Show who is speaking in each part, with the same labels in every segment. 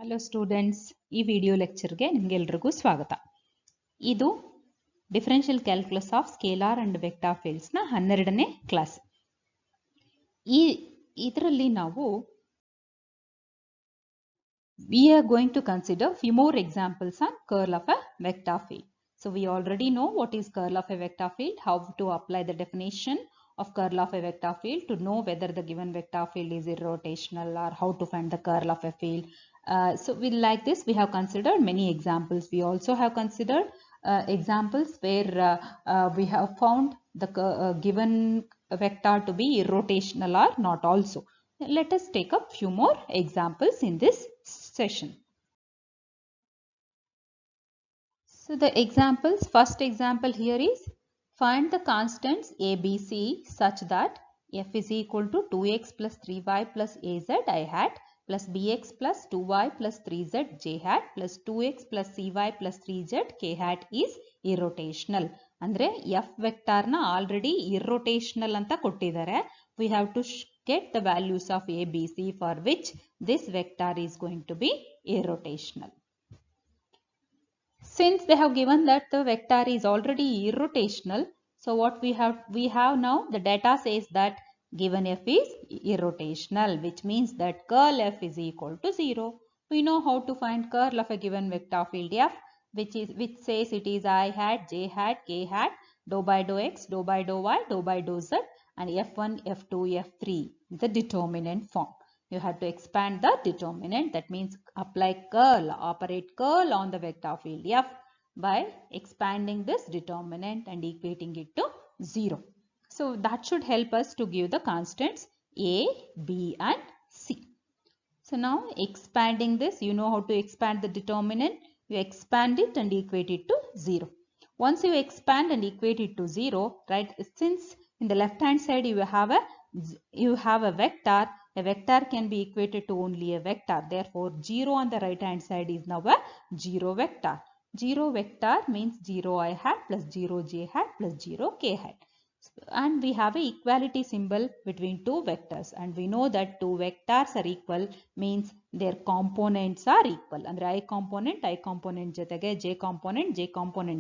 Speaker 1: Hello students, ಈ video ಲೆಕ್ಚರ್ಗೆ ನಿಮಗೆಲ್ರಿಗೂ ಸ್ವಾಗತ. ಇದು differential calculus of scalar and vector ಫೀಲ್ಡ್ಸ್ನ 12ನೇ ಕ್ಲಾಸ್. ಇದರಲ್ಲಿ ನಾವು we are going to consider few more examples on curl of a vector field. So we already know what is curl of a vector field, how to apply the definition of curl of a vector field to know whether the given vector field is irrotational or how to find the curl of a field. So like this we have considered many examples. We also have considered examples where we have found the given vector to be irrotational or not also. Let us take up few more examples in this session. So the examples, first example here is find the constants a, b, c such that f is equal to 2x plus 3y plus az I hat plus bx plus 2y plus 3z j hat plus 2x plus cy plus 3z k hat is irrotational. ಅಂದ್ರೆ f vector na already irrotational anta kottidare. We have to get the values of a, b, c for which this vector is going to be irrotational. Since they have given that the vector is already irrotational, so what we have now, the data says that given f is irrotational, which means that curl f is equal to 0. We know how to find curl of a given vector field f, which says it is I hat, j hat, k hat, dou by dou x, dou by dou y, dou by dou z, and f1, f2, f3, the determinant form. You have to expand the determinant. That means apply curl, operate curl on the vector field f by expanding this determinant and equating it to 0. So that should help us to give the constants a, b and c. So now expanding this, you know how to expand the determinant. You expand it and equate it to 0. Once you expand and equate it to 0, right, since in the left hand side you have a vector, a vector can be equated to only a vector. Therefore 0 on the right hand side is now a 0 vector. 0 vector means 0 I hat plus 0 j hat plus 0 k hat. And we have a equality symbol between two vectors, and we know that two vectors are equal means their components are equal. Andre I component ಜೊತೆಗೆ j component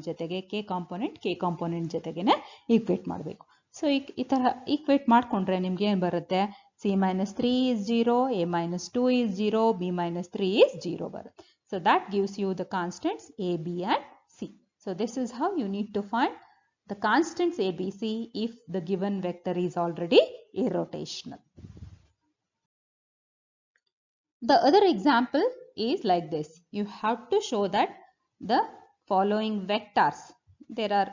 Speaker 1: ಜೊತೆಗೆ k component ಜೊತೆಗೇನೆ equate ಮಾಡಬೇಕು. So ಈ ತರ equate ಮಾಡ್ಕೊಂಡ್ರೆ ನಿಮ್ಗೆ ಏನು ಬರುತ್ತೆ? c minus 3 is 0, a minus 2 is 0, b minus 3 is 0 ಬರುತ್ತೆ. So that gives you the constants a, b and c. So this is how you need to find the constants a, b, c if the given vector is already irrotational. The other example is like this. You have to show that the following vectors, there are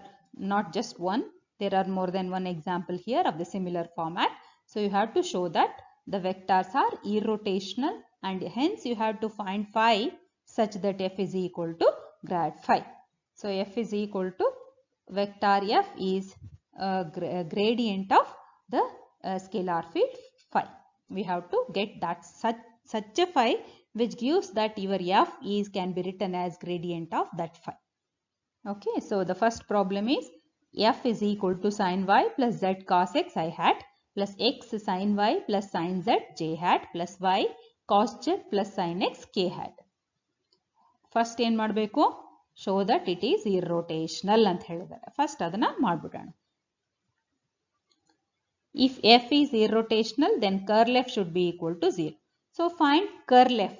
Speaker 1: not just one, there are more than one example here of the similar format. So you have to show that the vectors are irrotational, and hence you have to find phi such that f is equal to grad phi. So f is equal to vector f is a gradient of the scalar field phi. We have to get that such a phi which gives that your f can be written as gradient of that phi. Okay, so the first problem is f is equal to sin y plus z cos x I hat plus x sin y plus sin z j hat plus y cos z plus sin x k hat. First ಏನು ಮಾಡಬೇಕು? Show that it is irrotational ಅಂತ ಹೇಳಿದ್ದಾರೆ. First ಅದನ್ನ ಮಾಡ್ಬಿಡೋಣ. If f is irrotational, then curl f should be equal to 0. So find curl f.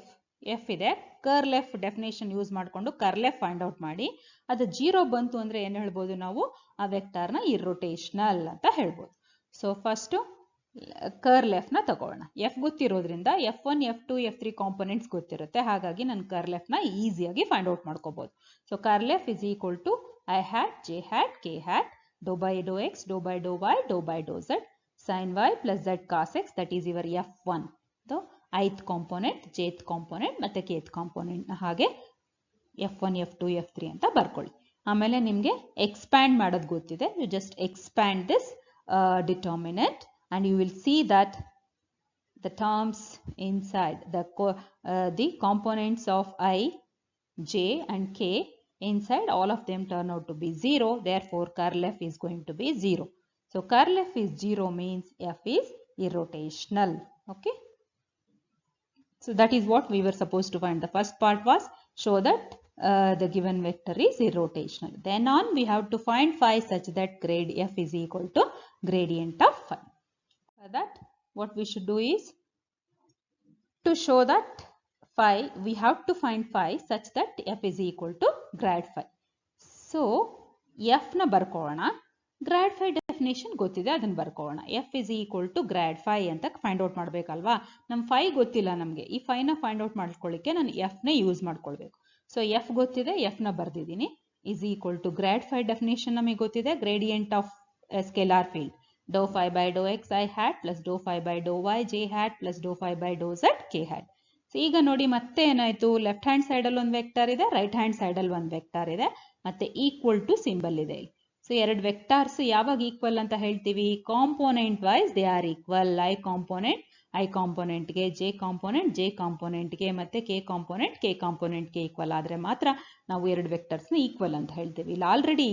Speaker 1: f ಇದೆ, curl f definition use ಮಾಡಿಕೊಂಡು curl f find out ಮಾಡಿ. ಅದು 0 ಬಂತು ಅಂದ್ರೆ ಏನು ಹೇಳ್ಬೋದು ನಾವು? ಆ ವೆಕ್ಟರ್ ನ irrotational ಅಂತ ಹೇಳ್ಬೋದು. So first curl f ನ ತಗೊಳ್ಳೋಣ. f ಗೊತ್ತಿರೋದ್ರಿಂದ f1, f2, f3 components ಗೊತ್ತಿರುತ್ತೆ. ಹಾಗಾಗಿ ನಾನು curl f ನ ಈಸಿಯಾಗಿ ಫೈಂಡ್ ಔಟ್ ಮಾಡ್ಕೋಬಹುದು. So curl f is equal to I hat, j hat, k hat, dou by dou x, dou by dou y, dou by dou z, sin y plus z cos x, that is your f1. The ith component, jth component ಮತ್ತೆ kth component ನ ಹಾಗೆ f1, f2, f3 ಅಂತ ಬರ್ಕೊಳ್ಳಿ. ಆಮೇಲೆ ನಿಮಗೆ expand ಮಾಡೋದು ಗೊತ್ತಿದೆ. You just expand this determinant and you will see that the terms inside the components of I, j and k inside all of them turn out to be 0. Therefore curl f is going to be 0. So curl f is 0 means f is irrotational. Okay. So that is what we were supposed to find. The first part was show that the given vector is irrotational. Then on we have to find phi such that grade f is equal to gradient of phi. For that what we should do is to show that phi, we have to find phi such that f is equal to grad phi. So f na barಕೊಳ್ಳೋಣ. Grad phi definition ಗೊತ್ತಿದೆ, ಅದನ್ನು ಬರ್ಕೊಳ್ಳೋಣ. F is equal to grad phi ಅಂತ find out ಮಾಡಬೇಕಲ್ವಾ. ನಮ್ಮ phi ಗೊತ್ತಿಲ್ಲ ನಮಗೆ. ಈ ಫೈನ ಫೈಂಡ್ ಔಟ್ ಮಾಡ್ಕೊಳ್ಳಿಕ್ಕೆ ನಾನು ಎಫ್ನ ಯೂಸ್ ಮಾಡ್ಕೊಳ್ಬೇಕು. ಸೊ ಎಫ್ ಗೊತ್ತಿದೆ, ಎಫ್ನ ಬರ್ದಿದ್ದೀನಿ. Is equal to grad phi definition ನಮಗೆ ಗೊತ್ತಿದೆ. Gradient of scalar field dou phi by dou x I hat plus dou phi by dou y j hat plus dou phi by dou z k hat. So ಈಗ ನೋಡಿ ಮತ್ತೆ ಏನಾಯ್ತು, left hand side ಅಲ್ಲಿ ಒಂದು vector ಇದೆ, right hand side ಅಲ್ಲಿ ಒಂದು vector ಇದೆ, ಮತ್ತೆ ಈಕ್ವಲ್ ಟು ಸಿಂಬಲ್ ಇದೆ. ಸೊ ಎರಡು ವೆಕ್ಟರ್ಸ್ ಯಾವಾಗ ಈಕ್ವಲ್ ಅಂತ ಹೇಳ್ತೀವಿ, component wise they are equal. I ಕಾಂಪೋನೆಂಟ್ಗೆ, ಜೆ ಕಾಂಪೋನೆಂಟ್ಗೆ ಮತ್ತೆ ಕೆ ಕಾಂಪೋನೆಂಟ್ಗೆ ಈಕ್ವಲ್ ಆದರೆ ಮಾತ್ರ ನಾವು ಎರಡು ವೆಕ್ಟರ್ಸ್ನ ಈಕ್ವಲ್ ಅಂತ ಹೇಳ್ತೀವಿ. ಇಲ್ಲಿ ಆಲ್ರೆಡಿ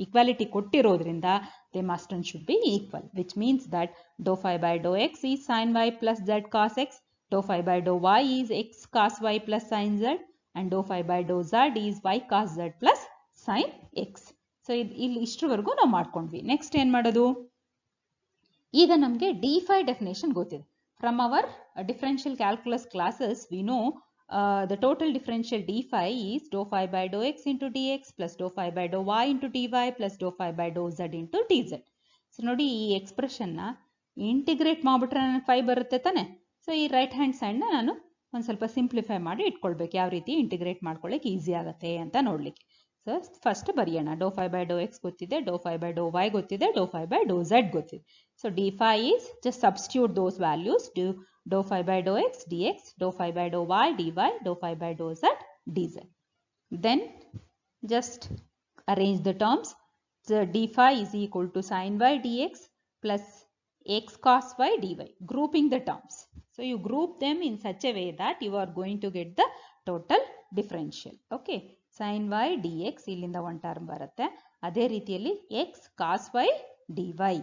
Speaker 1: ಈಕ್ವಾಲಿಟಿ ಕೊಟ್ಟಿರೋದ್ರಿಂದ they must and should be equal, which means that dou phi by dou x is sin y plus z cos x, dou phi by dou y is x cos y plus sin z, and dou phi by dou z is y cos z plus sin x. So ಇಲ್ಲಿ ಇಷ್ಟರವರೆಗೂ ನಾವು ಮಾಡ್ಕೊಂಡ್ವಿ. Next ಏನು ಮಾಡೋದು, ಈಗ ನಮಗೆ D five definition ಗೊತ್ತಿದೆ. From our differential calculus classes we know the total differential d phi is dou phi by dou x into dx plus dou phi by dou y into dy plus dou phi by dou z into dz. So ನೋಡಿ ಈ ಎಕ್ಸ್ಪ್ರೆಷನ್ನ integrate ಮಾಡಿಬಿಟ್ರೆ ನನಗೆ five ಬರುತ್ತೆ ತಾನೆ. So ಈ right hand ಸೈಡ್ನ ನಾನು ಒಂದು ಸ್ವಲ್ಪ ಸಿಂಪ್ಲಿಫೈ ಮಾಡಿ ಇಟ್ಕೊಳ್ಬೇಕು, ಯಾವ ರೀತಿ ಇಂಟಿಗ್ರೇಟ್ ಮಾಡ್ಕೊಳ್ಳಿಕ್ಕೆ ಈಸಿ ಆಗುತ್ತೆ ಅಂತ ನೋಡ್ಲಿಕ್ಕೆ. ಸೊ ಫಸ್ಟ್ ಬರೆಯೋಣ. dou phi by dou x ಗೊತ್ತಿದೆ, dou phi by dou y ಗೊತ್ತಿದೆ, dou phi by dou z ಗೊತ್ತಿದೆ. So d phi is just substitute those values, dou phi by dou x dx, dou phi by dou y dy, dou phi by dou z dz. Then just arrange the terms. So d phi is equal to sin y dx plus x cos y dy, grouping the terms. So you group them in such a way that you are going to get the total differential. Okay, sin y dx ಇಲ್ಲಿಂದ ಒಂದು term ಬರುತ್ತೆ, ಅದೇ ರೀತಿಯಲ್ಲಿ x cos y dy.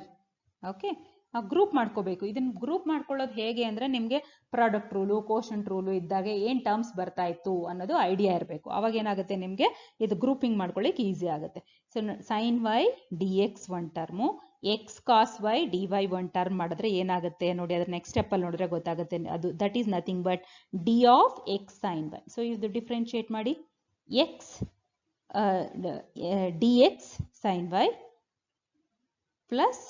Speaker 1: Okay, ನಾವು group ಮಾಡ್ಕೋಬೇಕು. ಇದನ್ನು group ಮಾಡ್ಕೊಳ್ಳೋದು ಹೇಗೆ ಅಂದರೆ, ನಿಮಗೆ ಪ್ರಾಡಕ್ಟ್ ರೂಲು, ಕೋಶಂಟ್ ರೂಲು ಇದ್ದಾಗ ಏನು ಟರ್ಮ್ಸ್ ಬರ್ತಾ ಇತ್ತು ಅನ್ನೋದು ಐಡಿಯಾ ಇರಬೇಕು. ಅವಾಗ ಏನಾಗುತ್ತೆ, ನಿಮಗೆ ಇದು ಗ್ರೂಪಿಂಗ್ ಮಾಡ್ಕೊಳ್ಳಿಕ್ಕೆ ಈಸಿ ಆಗುತ್ತೆ. So sine y d x ಒಂದು term, x cos y d y ಒಂದು ಟರ್ಮ್ ಮಾಡಿದ್ರೆ ಏನಾಗುತ್ತೆ ನೋಡಿ, ಅದ್ರ ನೆಕ್ಸ್ಟ್ ಸ್ಟೆಪ್ಪಲ್ಲಿ ನೋಡಿದ್ರೆ ಗೊತ್ತಾಗುತ್ತೆ. ಅದು that is nothing but d of x sine y. So ಇದು ಡಿಫ್ರೆನ್ಶಿಯೇಟ್ ಮಾಡಿ, x d x sine y plus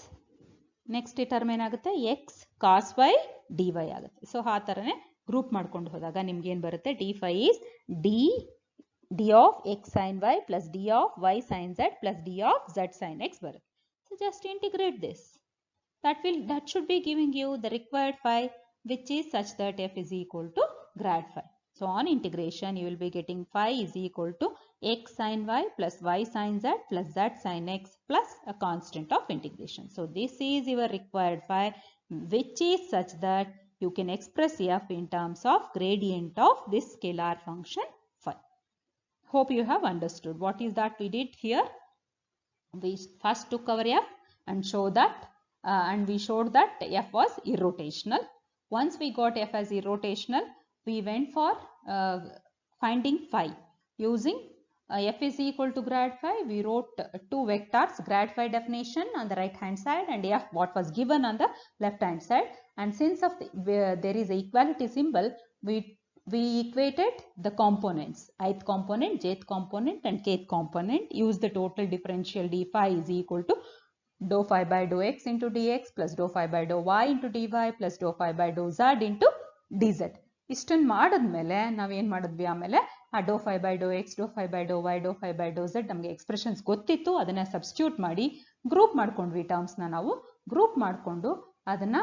Speaker 1: next term ಏನಾಗುತ್ತೆ, x cos y d y ಆಗುತ್ತೆ. ಸೊ ಆ ಥರನೇ ಗ್ರೂಪ್ ಮಾಡ್ಕೊಂಡು ಹೋದಾಗ ನಿಮ್ಗೆ ಏನು ಬರುತ್ತೆ, d phi is d of x sine y plus d of y sine z plus d of z sine x ಬರುತ್ತೆ. So just integrate this. That should be giving you the required phi, which is such that f is equal to grad phi. So on integration you will be getting phi is equal to x sin y plus y sin z plus z sin x plus a constant of integration. So this is your required phi, which is such that you can express f in terms of gradient of this scalar function phi. Hope you have understood. What is that we did here? We first took our f and showed that f was irrotational. Once we got f as irrotational, we went for finding phi. Using f is equal to grad phi, we wrote two vectors, grad phi definition on the right hand side and f what was given on the left hand side. And since there is a equality symbol, we equated the components, ith component, jth component and kth component. Use the total differential d phi is equal to dou phi by dou x into dx plus dou phi by dou y into dy plus dou phi by dou z into dz. ಇಷ್ಟನ್ನು ಮಾಡಿದ್ಮೇಲೆ ನಾವೇನು ಮಾಡಿದ್ವಿ, ಆಮೇಲೆ ಆ dou phi by dou x, dou phi by dou y, dou phi by dou z ನಮಗೆ expressions ಗೊತ್ತಿತ್ತು, ಅದನ್ನು substitute ಮಾಡಿ ಗ್ರೂಪ್ ಮಾಡ್ಕೊಂಡ್ವಿ. ಟರ್ಮ್ಸ್ನ ನಾವು ಗ್ರೂಪ್ ಮಾಡಿಕೊಂಡು ಅದನ್ನು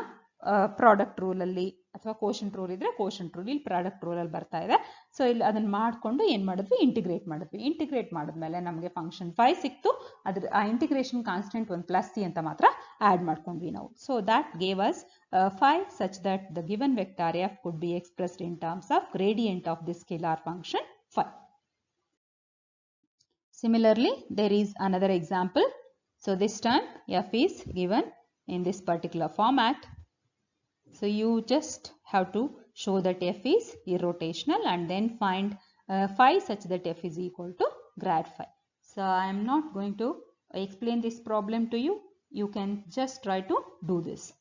Speaker 1: ಪ್ರಾಡಕ್ಟ್ ರೂಲಲ್ಲಿ ಅಥವಾ ಕೋಶಂಟ್ ರೂಲ್ ಇದ್ರೆ ಕೋಶಂಟ್ ರೂಲ್, ಇಲ್ಲಿ ಪ್ರಾಡಕ್ಟ್ ರೂಲಲ್ಲಿ ಬರ್ತಾ ಇದೆ. ಸೊ ಇಲ್ಲಿ ಅದನ್ನು ಮಾಡಿಕೊಂಡು ಏನು ಮಾಡಿದ್ವಿ, ಇಂಟಿಗ್ರೇಟ್ ಮಾಡಿದ್ವಿ. ಇಂಟಿಗ್ರೇಟ್ ಮಾಡಿದ್ಮೇಲೆ ನಮಗೆ ಫಂಕ್ಷನ್ ಫೈ ಸಿಕ್ತು. ಅದ್ರ ಆ ಇಂಟಿಗ್ರೇಷನ್ ಕಾನ್ಸ್ಟೆಂಟ್ ಒಂದು ಪ್ಲಸ್ ಸಿ ಅಂತ ಮಾತ್ರ ಆ್ಯಡ್ ಮಾಡ್ಕೊಂಡ್ವಿ ನಾವು. So that gave us phi such that the given vector f could be expressed in terms of gradient of this scalar function phi. Similarly, there is another example. So this time f is given in this particular format. So you just have to show that f is irrotational and then find phi such that f is equal to grad phi. So I am not going to explain this problem to you. You can just try to do this.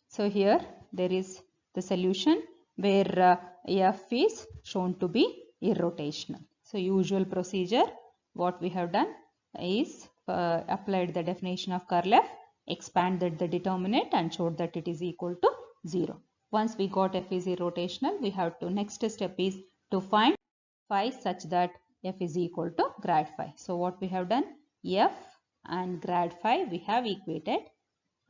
Speaker 1: So here there is the solution where f is shown to be irrotational. So usual procedure, what we have done is applied the definition of curl f, expanded the determinant and showed that it is equal to 0. Once we got f is irrotational, we have to, next step is to find phi such that f is equal to grad phi. So what we have done, f and grad phi we have equated,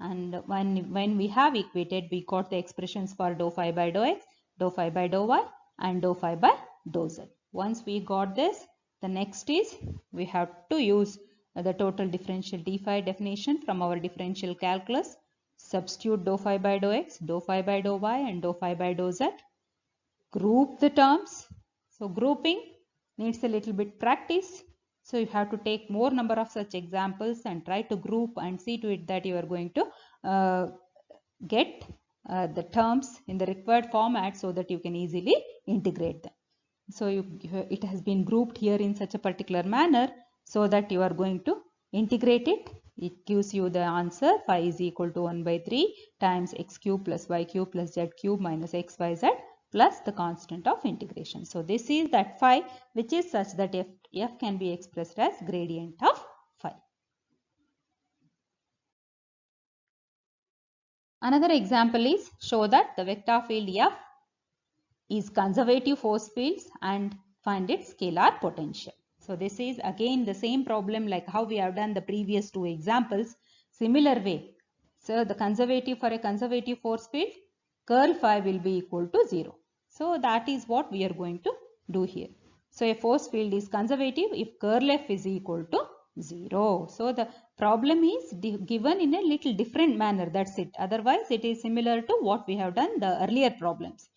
Speaker 1: and when we have equated, we got the expressions for dou phi by dou x, dou phi by dou y and dou phi by dou z. Once we got this, the next is we have to use the total differential d phi definition from our differential calculus. Substitute dou phi by dou x, dou phi by dou y and dou phi by dou z. Group the terms. So grouping needs a little bit practice. So you have to take more number of such examples and try to group and see to it that you are going to get the terms in the required format so that you can easily integrate them. So it has been grouped here in such a particular manner so that you are going to integrate it. It gives you the answer phi is equal to 1 by 3 times x cube plus y cube plus z cube minus xyz plus the constant of integration. So this is that phi which is such that f can be expressed as gradient of phi. Another example is show that the vector field f is conservative force fields and find its scalar potential. So this is again the same problem like how we have done the previous two examples, similar way. So the conservative, for a conservative force field, curl phi will be equal to 0. So that is what we are going to do here. So a force field is conservative if curl f is equal to 0. So the problem is given in a little different manner, that's it. Otherwise it is similar to what we have done the earlier problems.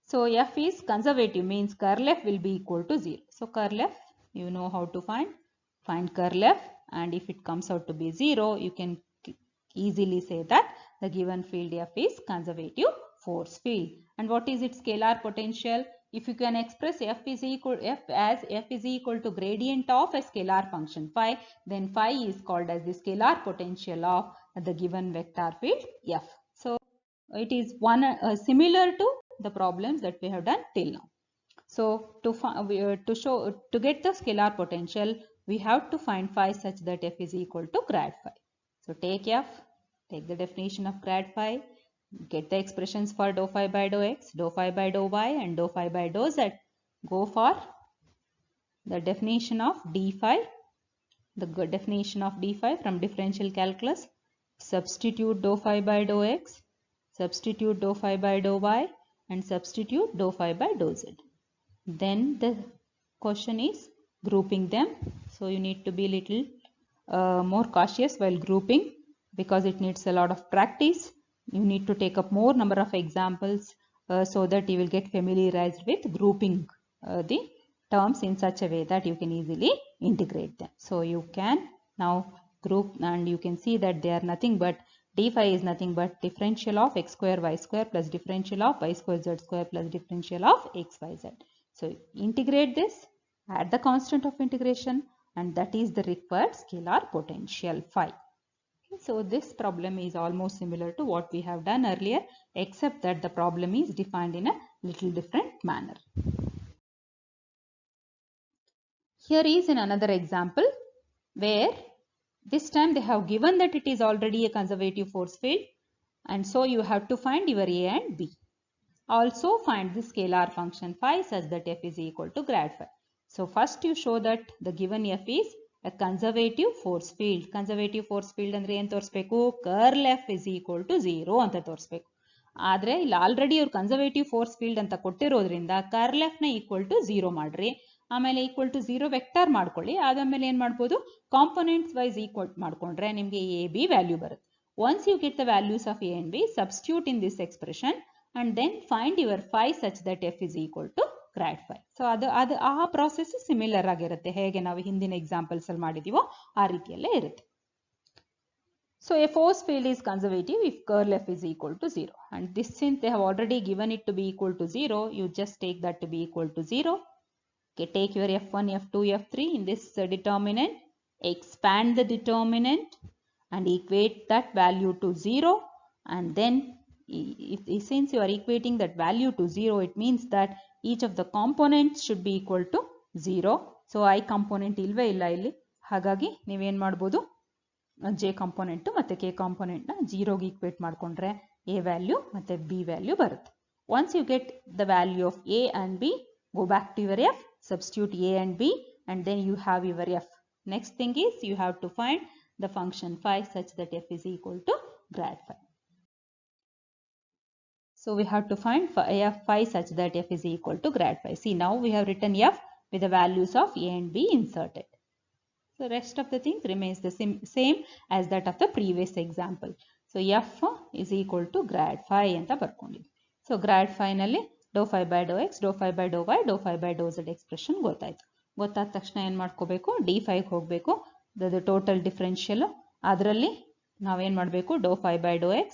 Speaker 1: So f is conservative means curl f will be equal to 0. So curl f, you know how to find curl f, and if it comes out to be 0, you can easily say that the given field f is conservative force field. And what is its scalar potential? If you can express f is equal to gradient of a scalar function phi, then phi is called as the scalar potential of the given vector field f. So it is similar to the problems that we have done till now. So to get the scalar potential, we have to find phi such that f is equal to grad phi. So take f, take the definition of grad phi, get the expressions for dou phi by dou x, dou phi by dou y and dou phi by dou z. Go for the definition of d phi, the definition of d phi from differential calculus. Substitute dou phi by dou x, substitute dou phi by dou y and substitute dou phi by dou z. Then the question is grouping them. So you need to be little more cautious while grouping because it needs a lot of practice. You need to take up more number of examples so that you will get familiarized with grouping the terms in such a way that you can easily integrate them. So you can now group and you can see that they are nothing but d phi is nothing but differential of x square y square plus differential of y square z square plus differential of x y z. So integrate this, add the constant of integration, and that is the required scalar potential phi. So this problem is almost similar to what we have done earlier, except that the problem is defined in a little different manner. Here is another example where this time they have given that it is already a conservative force field, and so you have to find your A and B. Also find the scalar function phi such that f is equal to grad phi. So first you show that the given f is a conservative force field. Conservative force field andre ಏನು ತೋರಿಸಬೇಕು? curl f is equal to 0 ಅಂತ ತೋರಿಸಬೇಕು. ಆದರೆ ಇಲ್ಲಿ already ಅವರು conservative force field ಅಂತ ಕೊಟ್ಟಿರೋದ್ರಿಂದ curl F ನ equal to 0 ಮಾಡ್ರಿ. ಆಮೇಲೆ ಈಕ್ವಲ್ ಟು 0 ವೆಕ್ಟರ್ ಮಾಡ್ಕೊಳ್ಳಿ. ಆದ್ಮೇಲೆ ಏನು ಮಾಡ್ಬೋದು? ಕಾಂಪೊನೆಂಟ್ಸ್ ವೈಸ್ ಈಕ್ವಲ್ ಮಾಡ್ಕೊಂಡ್ರೆ ನಿಮಗೆ ಎ ಬಿ ವ್ಯಾಲ್ಯೂ ಬರುತ್ತೆ. Once you get the values of A and B, substitute in this expression and then find your phi such that f is equal to grad phi. So ಅದು ಆ process similar ಆಗಿರುತ್ತೆ, ಹೇಗೆ ನಾವು ಹಿಂದಿನ examples ಅಲ್ಲಿ ಮಾಡಿದೀವೋ ಆ ರೀತಿಯಲ್ಲೇ ಇರುತ್ತೆ. So a force field is conservative if curl F is equal to 0. And this, since they have already given it to be equal to 0, you just take that to be equal to 0. Okay, take your F1, F2, F3 in this determinant, expand the determinant and equate that value to 0. And then since you are equating that value to 0, it means that each of the components should be equal to 0. So I component ilve illa illi. Hagagi neeven madbodu j component ಮತ್ತೆ k component na 0 ಗೆ equate ಮಾಡ್ಕೊಂಡ್ರೆ a value ಮತ್ತೆ b value ಬರುತ್ತೆ. Once you get the value of a and b, go back to your f, substitute a and b, and then you have your f. Next thing is you have to find the function phi such that f is equal to grad phi. So we have to find phi such that f is equal to grad phi. See, now we have written f with the values of a and b inserted. So rest of the things remains the same as that of the previous example. So f is equal to grad phi anta barkondiddhi. So grad phi nalli dou phi by dou x, dou phi by dou y, dou phi by dou z expression ಗೊತ್ತಾಯ್ತು. ಗೊತ್ತಾದ ತಕ್ಷಣ ಏನು ಮಾಡ್ಕೋಬೇಕು, d phi ಗೆ ಹೋಗಬೇಕು. ಅದು total differential. ಅದರಲ್ಲಿ ನಾವೇನು ಮಾಡಬೇಕು, dou phi by dou x,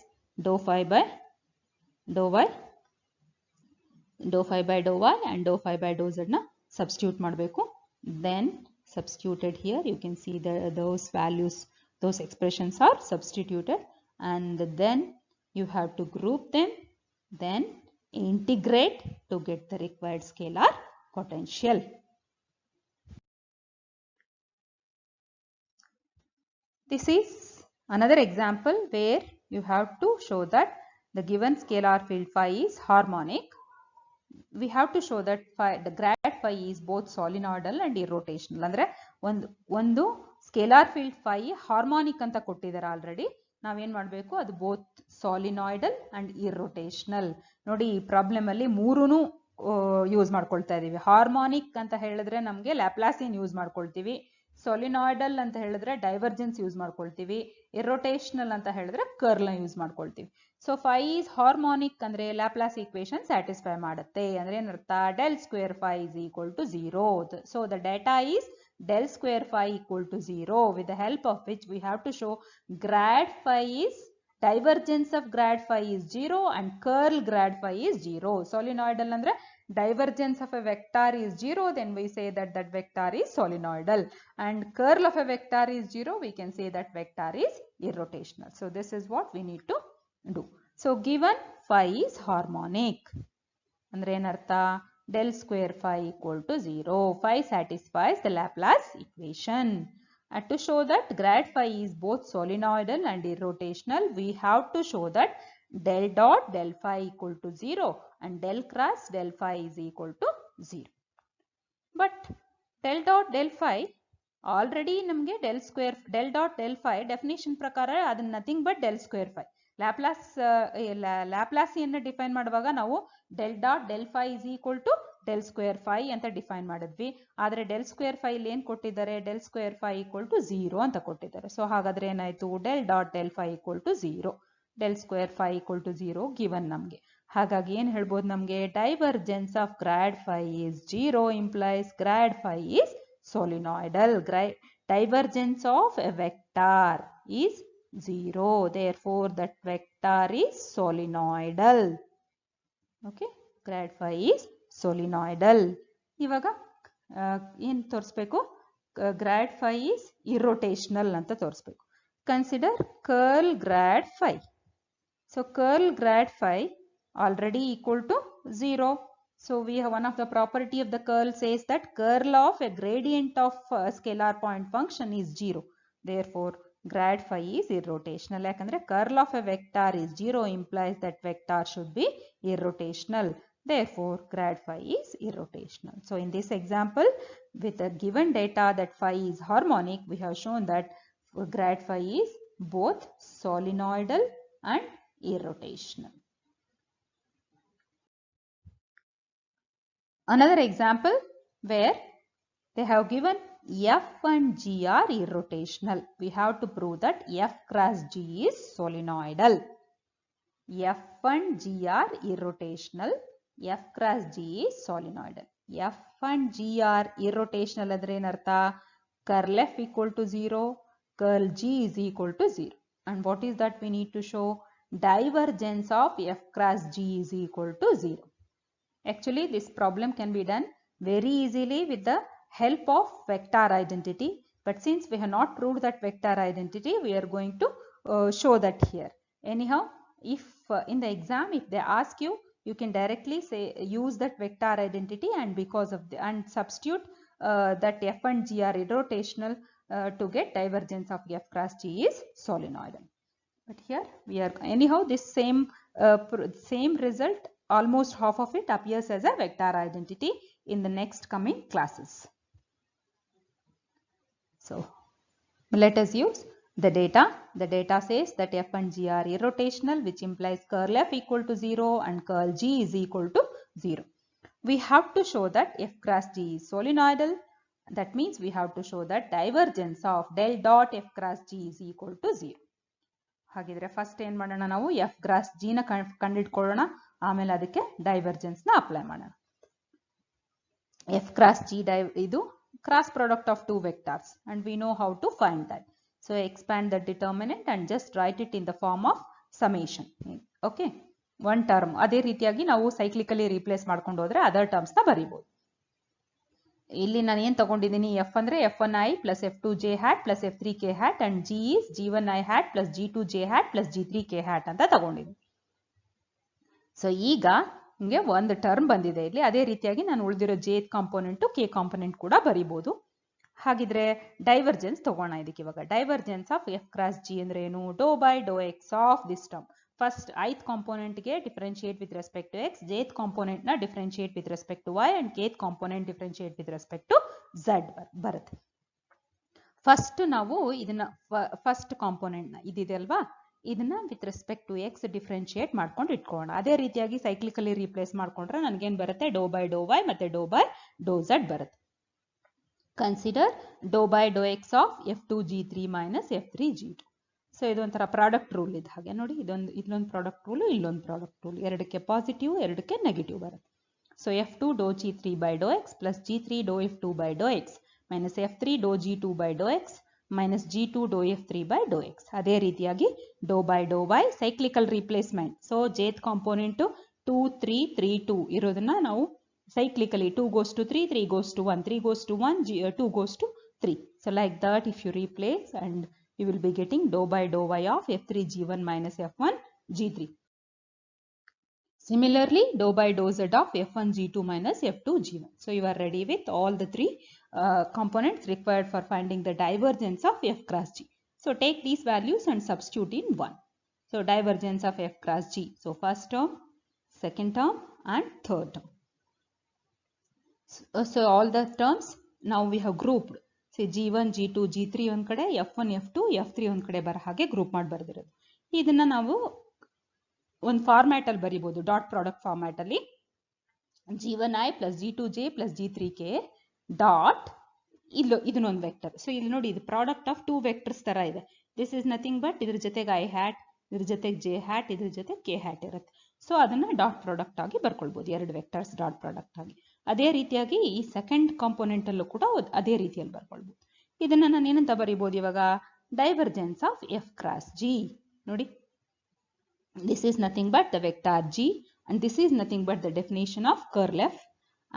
Speaker 1: dou phi by dou y, dou phi by dou y and dou phi by dou z ನ ಸಬ್ಸ್ಟಿಟ್ಯೂಟ್ ಮಾಡಬೇಕು. Then substituted here, you can see those values, those expressions are substituted, and then you have to group them, then integrate to get the required scalar potential. This is another example where you have to show that the given scalar field phi is harmonic. We have to show that the grad phi is both solenoidal and irrotational. ಅಂದ್ರೆ ಒಂದು scalar field phi harmonic ಅಂತ ಕೊಟ್ಟಿದ್ದಾರೆ already. ನಾವೇನ್ ಮಾಡಬೇಕು, ಅದು both ಸಾಲಿನಾಯ್ಡಲ್ and ಇರ್ರೋಟೇಷನಲ್. ನೋಡಿ, ಈ problem ಅಲ್ಲಿ ಮೂರೂನು ಯೂಸ್ ಮಾಡ್ಕೊಳ್ತಾ ಇದೀವಿ. ಹಾರ್ಮೋನಿಕ್ ಅಂತ ಹೇಳಿದ್ರೆ ನಮಗೆ ಲ್ಯಾಪ್ಲಾಸಿಯನ್ ಯೂಸ್ ಮಾಡ್ಕೊಳ್ತೀವಿ. ಸೊಲಿನಾಯ್ಡಲ್ ಅಂತ ಹೇಳಿದ್ರೆ ಡೈವರ್ಜೆನ್ಸ್ ಯೂಸ್ ಮಾಡ್ಕೊಳ್ತೀವಿ. ಇರ್ರೋಟೇಷನಲ್ ಅಂತ ಹೇಳಿದ್ರೆ ಕರ್ಲ್ ಯೂಸ್ ಮಾಡ್ಕೊಳ್ತೀವಿ. ಸೊ phi is ಹಾರ್ಮೋನಿಕ್ ಅಂದ್ರೆ ಲ್ಯಾಪ್ಲಾಸ್ ಈಕ್ವೇಶನ್ ಸ್ಯಾಟಿಸ್ಫೈ ಮಾಡುತ್ತೆ. ಅಂದ್ರೆ ಏನರ್ಥ, del square phi is equal to 0. So the data is del square phi equal to 0, with the help of which we have to show grad phi is, divergence of grad phi is 0 and curl grad phi is 0. Solenoidal andre divergence of a vector is 0, then we say that that vector is solenoidal, and curl of a vector is 0, we can say that vector is irrotational. So this is what we need to do. So given phi is harmonic, andre enartha, del square phi equal to 0. Phi satisfies the Laplace equation. And to show that grad phi is both solenoidal and irrotational, we have to show that del dot del phi equal to 0 and del cross del phi is equal to 0. But del dot del phi already namge del dot del phi definition prakara adu nothing but del square phi. Laplacian define ಮಾಡುವಾಗ ನಾವು del dot del phi is equal to del square phi ಅಂತ define ಮಾಡಿದ್ವಿ. ಆದರೆ del square phi ಇಲ್ಲಿ ಏನು ಕೊಟ್ಟಿದ್ದಾರೆ, del square phi equal to 0 ಅಂತ ಕೊಟ್ಟಿದ್ದಾರೆ. ಸೊ ಹಾಗಾದ್ರೆ ಏನಾಯ್ತು, del dot del phi equal to 0, del square phi equal to 0 given ನಮಗೆ. ಹಾಗಾಗಿ ಏನು ಹೇಳ್ಬೋದು ನಮಗೆ, divergence of grad phi is 0 implies grad phi is solenoidal. Divergence of a vector is 0, therefore that vector is solenoidal. Okay, grad phi is solenoidal. ಇವಾಗ ಏನು ತೋರಿಸ್ಬೇಕು, grad phi is irrotational ಅಂತ ತೋರಿಸ್ಬೇಕು. Consider curl grad phi. So curl grad phi already equal to 0. So we have one of the property of the curl says that curl of a gradient of a scalar point function is 0. Therefore grad phi is irrotational. ಯಾಕಂದ್ರೆ curl of a vector is 0 implies that vector should be irrotational. Therefore grad phi is irrotational. So in this example, with the given data that phi is harmonic, we have shown that grad phi is both solenoidal and irrotational. Another example where they have given F and G are irrotational. We have to prove that F cross G is solenoidal. F and G are irrotational. F cross G is solenoidal. F and G are irrotational andre enartha, curl F equal to 0, curl G is equal to 0. And what is that we need to show? Divergence of f cross g is equal to 0. Actually, this problem can be done very easily with the help of vector identity. But since we have not proved that vector identity, we are going to show that here. Anyhow, if in the exam, if they ask you, you can directly say use that vector identity, and because of the and substitute that f and g are irrotational to get divergence of f cross g is solenoidal. But here we are anyhow this same result, almost half of it appears as a vector identity in the next coming classes. So let us use the data. The data says that f and g are irrotational, which implies curl f equal to 0 and curl g is equal to 0. We have to show that f cross g is solenoidal. That means we have to show that divergence of del dot f cross g is equal to 0. ಹಾಗಿದ್ರೆ first ಏನು ಮಾಡೋಣ, ನಾವು F cross G ನ ಕಂಡುಹಿಡ್ಕೊಳ್ಳೋಣ, ಆಮೇಲೆ ಅದಕ್ಕೆ divergence ನ apply ಮಾಡೋಣ. F cross G ಇದು cross product of two vectors and we know how to find that. So expand the determinant and just write it in the form of summation. Okay, one term. ಅದೇ ರೀತಿಯಾಗಿ ನಾವು ಸೈಕ್ಲಿಕಲಿ replace ಮಾಡ್ಕೊಂಡು ಹೋದ್ರೆ other terms ನ ಬರೀಬಹುದು. ಇಲ್ಲಿ ನಾನು ಏನು ತಗೊಂಡಿದ್ದೀನಿ, ಎಫ್ ಅಂದ್ರೆ f1i plus f2j hat plus f3k hat and g is g1i hat plus g2j hat plus g3k hat ಅಂತ ತಗೊಂಡಿದ್ದೀನಿ. ಸೊ ಈಗ ನಿಮಗೆ ಒಂದು ಟರ್ಮ್ ಬಂದಿದೆ ಇಲ್ಲಿ. ಅದೇ ರೀತಿಯಾಗಿ ನಾನು ಉಳಿದಿರೋ j ಕಾಂಪೋನೆಂಟ್ k ಕಾಂಪೋನೆಂಟ್ ಕೂಡ ಬರೀಬಹುದು. ಹಾಗಿದ್ರೆ ಡೈವರ್ಜೆನ್ಸ್ ತಗೋಣ ಇದಕ್ಕೆ. ಇವಾಗ divergence of f cross g ಅಂದ್ರೆ ಏನು? Dou by Dow x of this term. First ith component ಗೆ differentiate with respect to x, jth component ನ differentiate with respect to y and kth component differentiate with respect to z ಬರುತ್ತೆ. First ನಾವು ಇದನ್ನ first component ನ ಇದಿದೆ ಅಲ್ವಾ, ಇದನ್ನ with respect to x differentiate ಮಾಡ್ಕೊಂಡು ಇಟ್ಕೊಳ್ಳೋಣ. ಅದೇ ರೀತಿಯಾಗಿ ಸೈಕ್ಲಿಕಲಿ ರೀಪ್ಲೇಸ್ ಮಾಡ್ಕೊಂಡ್ರೆ ನನಗೇನ್ ಬರುತ್ತೆ? ಡೋ ಬೈ ಡೋ y ಮತ್ತೆ ಡೋ ಬೈ ಡೋ z ಬರುತ್ತೆ. Consider doe by Dow x of f2g3 minus f3g2. So ಇದೊಂಥರ ಪ್ರಾಡಕ್ಟ್ ರೂಲ್ ಇದ್ದ ಹಾಗೆ ನೋಡಿ. ಇಲ್ಲೊಂದು ಪ್ರಾಡಕ್ಟ್ ರೂಲ್, ಇಲ್ಲೊಂದು ಪ್ರಾಡಕ್ಟ್ ರೂಲ್. ಎರಡಕ್ಕೆ ಪಾಸಿಟಿವ್, ಎರಡಕ್ಕೆ ನೆಗೆಟಿವ್ ಬರುತ್ತೆ. So f2 doe g3 by Dow x plus g3 doe f2 by Dow x minus f3 doe g2 by Dow x minus g2 doe f3 by Dow x. ಅದೇ ರೀತಿಯಾಗಿ doe by doe y cyclical replacement. So jth component 2 3 3 2 ಇರೋದನ್ನ ನಾವು ಸೈಕ್ಲಿಕಲಿ 2 goes to 3, 3 goes to 1, 3 goes to 1, 2 goes to 3. So like that if you replace, and you will be getting dou by dou y of f3g1 minus f1g3. Similarly, dou by dou z of f1g2 minus f2g1. So you are ready with all the three components required for finding the divergence of f cross g. So take these values and substitute in 1. So divergence of f cross g. So first term, second term and third term. So all the terms now we have grouped. So g1, g2, g3 ಒಂದ್ ಕಡೆ, f1, f2, f3 ಒಂದ್ ಕಡೆ ಬರ ಹಾಗೆ group ಮಾಡಿ ಬರೆದಿರೋದು. ಇದನ್ನ ನಾವು ಒಂದು ಫಾರ್ಮ್ಯಾಟ್ ಅಲ್ಲಿ ಬರೀಬಹುದು, ಡಾಟ್ ಪ್ರಾಡಕ್ಟ್ ಫಾರ್ಮ್ಯಾಟ್ ಅಲ್ಲಿ. g1i plus g2j plus g3k dot ಇದನ್ನೊಂದು ವೆಕ್ಟರ್. ಸೊ ಇಲ್ಲಿ ನೋಡಿ, ಇದು ಪ್ರಾಡಕ್ಟ್ ಆಫ್ ಟೂ ವೆಕ್ಟರ್ಸ್ ತರ ಇದೆ. ದಿಸ್ ಇಸ್ ನಥಿಂಗ್ ಬಟ್ ಇದ್ರ ಜೊತೆಗೆ i ಹ್ಯಾಟ್, ಇದ್ರ ಜೊತೆಗೆ j ಹ್ಯಾಟ್, ಇದ್ರ ಜೊತೆ k ಹ್ಯಾಟ್ ಇರುತ್ತೆ. ಸೊ ಅದನ್ನ ಡಾಟ್ ಪ್ರಾಡಕ್ಟ್ ಆಗಿ ಬರ್ಕೊಳ್ಬಹುದು, ಎರಡು ವೆಕ್ಟರ್ಸ್ ಡಾಟ್ ಪ್ರಾಡಕ್ಟ್ ಆಗಿ. ಅದೇ ರೀತಿಯಾಗಿ ಈ ಸೆಕೆಂಡ್ ಕಾಂಪೋನೆಂಟ್ ಅಲ್ಲೂ ಕೂಡ ಅದೇ ರೀತಿಯಲ್ಲಿ ಬರ್ಕೊಳ್ಬಹುದು. ಇದನ್ನ ನಾನು ಏನಂತ ಬರೀಬಹುದು ಇವಾಗ? Divergence of f cross g. ನೋಡಿ, this is nothing but the vector g and this is nothing but the definition of curl f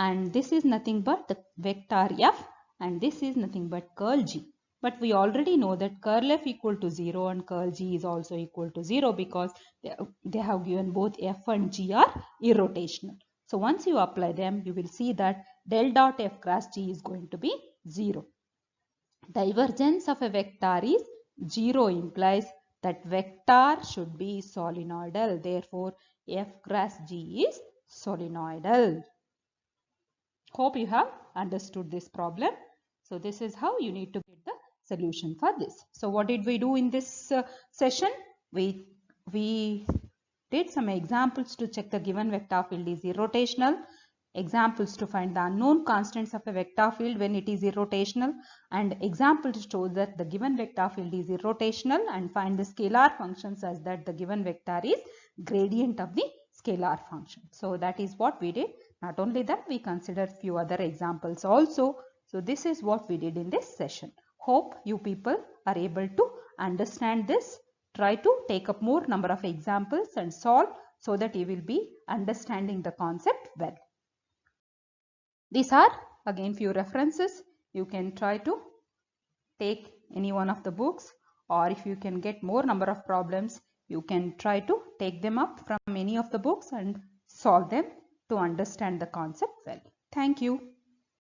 Speaker 1: and this is nothing but the vector f and this is nothing but curl g. But we already know that curl f equal to 0 and curl g is also equal to 0 because they have given both f and g are irrotational. So once you apply them, you will see that del dot f cross g is going to be 0. Divergence of a vector is 0 implies that vector should be solenoidal. Therefore, f cross g is solenoidal. Hope you have understood this problem. So this is how you need to get the solution for this. So what did we do in this session? We did some examples to check the given vector field is irrotational, examples to find the unknown constants of a vector field when it is irrotational, and examples to show that the given vector field is irrotational, and find the scalar function such that the given vector is gradient of the scalar function. So that is what we did. Not only that, we considered few other examples also. So this is what we did in this session. Hope you people are able to understand this try to take up more number of examples and solve so that you will be understanding the concept well. These are again few references. You can try to take any one of the books, or if you can get more number of problems, you can try to take them up from any of the books and solve them to understand the concept well. Thank you.